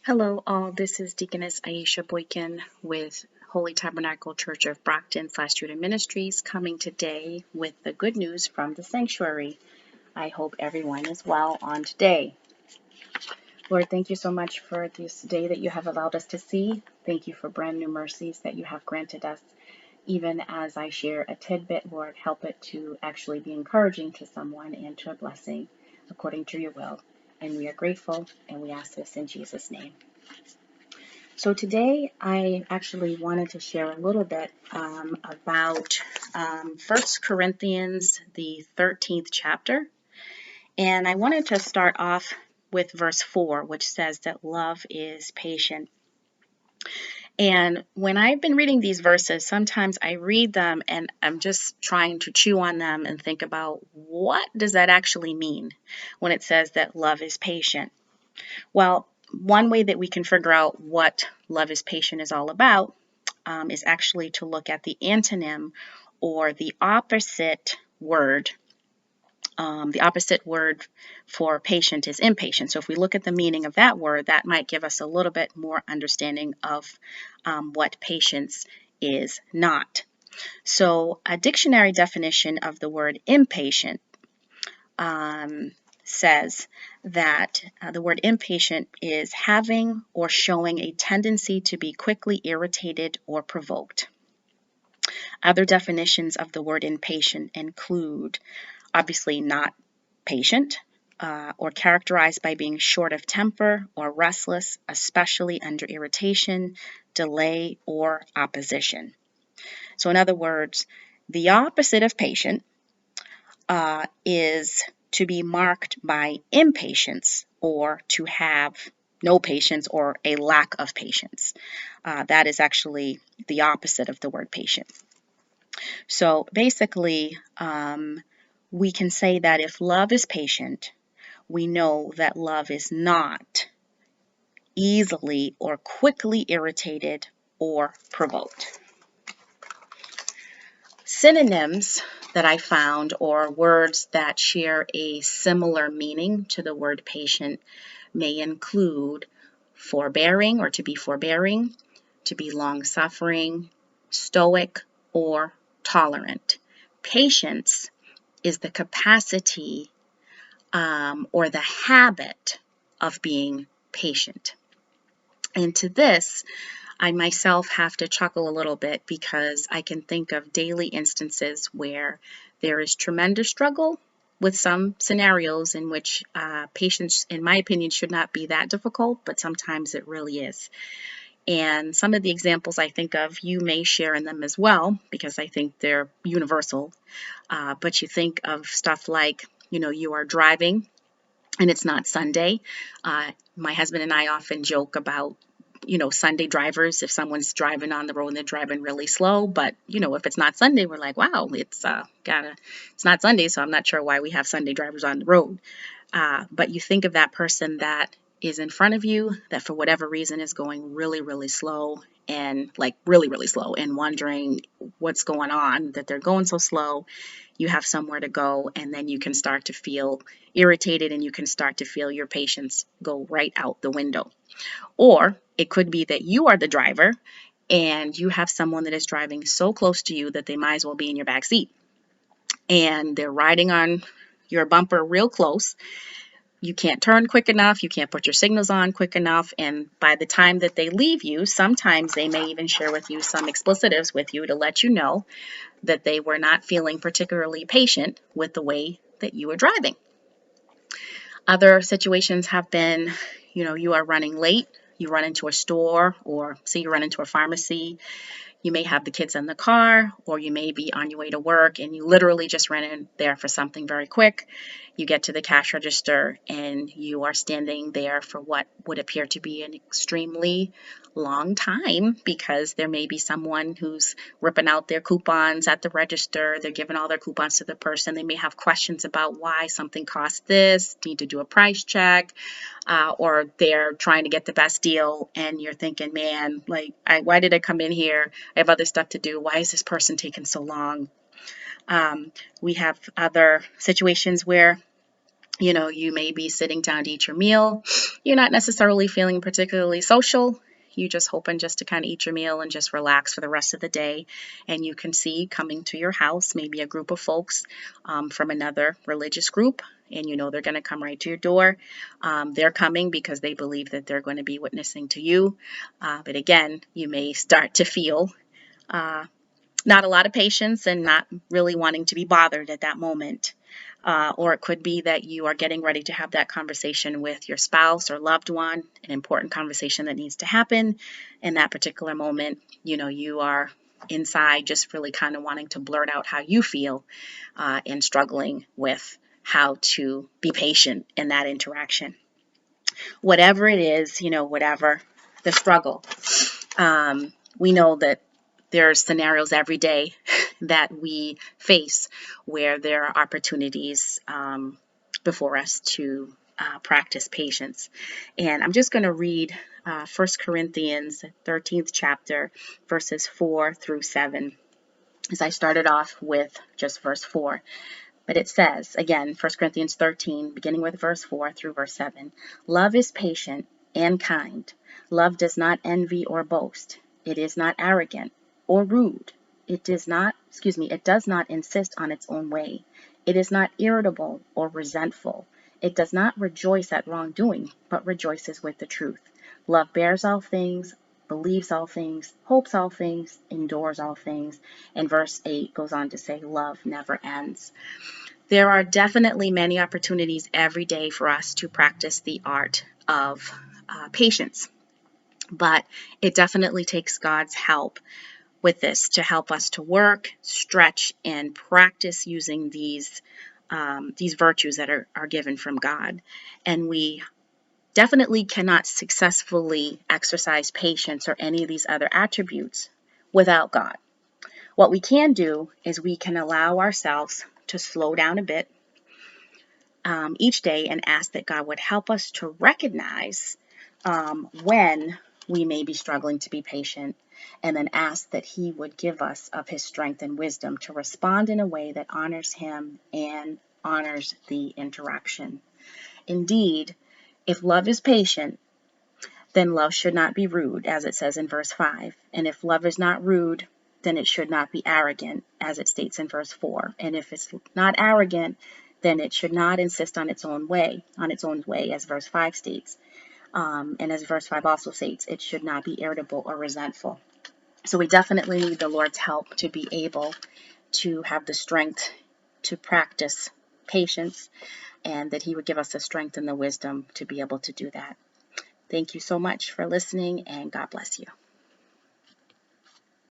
Hello, all. This is Deaconess Aisha Boykin with Holy Tabernacle Church of Brockton/Judah Ministries, coming today with the good news from the sanctuary. I hope everyone is well on today. Lord, thank you so much for this day that you have allowed us to see. Thank you for brand new mercies that you have granted us. Even as I share a tidbit, Lord, help it to actually be encouraging to someone and to a blessing according to your will. And we are grateful, and we ask this in Jesus' name. So today I actually wanted to share a little bit about 1 Corinthians, the 13th chapter. And I wanted to start off with verse 4, which says that love is patient. And when I've been reading these verses, sometimes I read them and I'm just trying to chew on them and think about what does that actually mean when it says that love is patient. Well, one way that we can figure out what love is patient is all about is actually to look at the antonym or the opposite word. The opposite word for patient is impatient. So if we look at the meaning of that word, that might give us a little bit more understanding of what patience is not. So a dictionary definition of the word impatient says that the word impatient is having or showing a tendency to be quickly irritated or provoked. Other definitions of the word impatient include obviously not patient or characterized by being short of temper or restless, especially under irritation, delay, or opposition. So in other words, the opposite of patient is to be marked by impatience or to have no patience or a lack of patience. That is actually the opposite of the word patient. So basically, we can say that if love is patient, we know that love is not easily or quickly irritated or provoked. Synonyms that I found, or words that share a similar meaning to the word patient, may include forbearing or to be forbearing, to be long-suffering, stoic, or tolerant. Patience is the capacity or the habit of being patient. And to this, I myself have to chuckle a little bit because I can think of daily instances where there is tremendous struggle with some scenarios in which patience, in my opinion, should not be that difficult, but sometimes it really is. And some of the examples I think of, you may share in them as well, because I think they're universal. But you think of stuff like, you are driving and it's not Sunday. My husband and I often joke about, Sunday drivers, if someone's driving on the road and they're driving really slow, but, if it's not Sunday, we're like, wow, it's not Sunday, so I'm not sure why we have Sunday drivers on the road. But you think of that person that is in front of you that for whatever reason is going really, really slow and like really, really slow and wondering what's going on, that they're going so slow. You have somewhere to go, and then you can start to feel irritated and you can start to feel your patience go right out the window. Or it could be that you are the driver and you have someone that is driving so close to you that they might as well be in your back seat. And they're riding on your bumper real close. You can't turn quick enough, you can't put your signals on quick enough, and by the time that they leave you, sometimes they may even share with you some explicitives with you to let you know that they were not feeling particularly patient with the way that you were driving. Other situations have been, you are running late, you run into a store, or say you run into a pharmacy. You may have the kids in the car, or you may be on your way to work and you literally just ran in there for something very quick. You get to the cash register and you are standing there for what would appear to be an extremely long time because there may be someone who's ripping out their coupons at the register. They're giving all their coupons to the person. They may have questions about why something costs this, need to do a price check, or they're trying to get the best deal and you're thinking, man, why did I come in here? I have other stuff to do. Why is this person taking so long? We have other situations where You may be sitting down to eat your meal. You're not necessarily feeling particularly social. You just hoping just to kind of eat your meal and just relax for the rest of the day. And you can see coming to your house maybe a group of folks from another religious group. And they're going to come right to your door. They're coming because they believe that they're going to be witnessing to you. But again, you may start to feel not a lot of patience and not really wanting to be bothered at that moment. Or it could be that you are getting ready to have that conversation with your spouse or loved one, an important conversation that needs to happen. In that particular moment, you are inside just really kind of wanting to blurt out how you feel and struggling with how to be patient in that interaction. Whatever it is, whatever the struggle, we know that there's scenarios every day that we face where there are opportunities before us to practice patience. And I'm just going to read 1 Corinthians 13th chapter, verses 4 through 7, as I started off with just verse 4. But it says, again, 1 Corinthians 13, beginning with verse 4 through verse 7, love is patient and kind. Love does not envy or boast. It is not arrogant or rude. It does not insist on its own way. It is not irritable or resentful. It does not rejoice at wrongdoing, but rejoices with the truth. Love bears all things, believes all things, hopes all things, endures all things. And verse 8 goes on to say, love never ends. There are definitely many opportunities every day for us to practice the art of patience, but it definitely takes God's help with this to help us to work, stretch, and practice using these virtues that are given from God. And we definitely cannot successfully exercise patience or any of these other attributes without God. What we can do is we can allow ourselves to slow down a bit each day and ask that God would help us to recognize when we may be struggling to be patient, and then ask that He would give us of His strength and wisdom to respond in a way that honors Him and honors the interaction. Indeed, if love is patient, then love should not be rude, as it says in verse 5. And if love is not rude, then it should not be arrogant, as it states in verse 4. And if it's not arrogant, then it should not insist on its own way, as verse 5 states. And as verse 5 also states, it should not be irritable or resentful. So we definitely need the Lord's help to be able to have the strength to practice patience, and that He would give us the strength and the wisdom to be able to do that. Thank you so much for listening, and God bless you.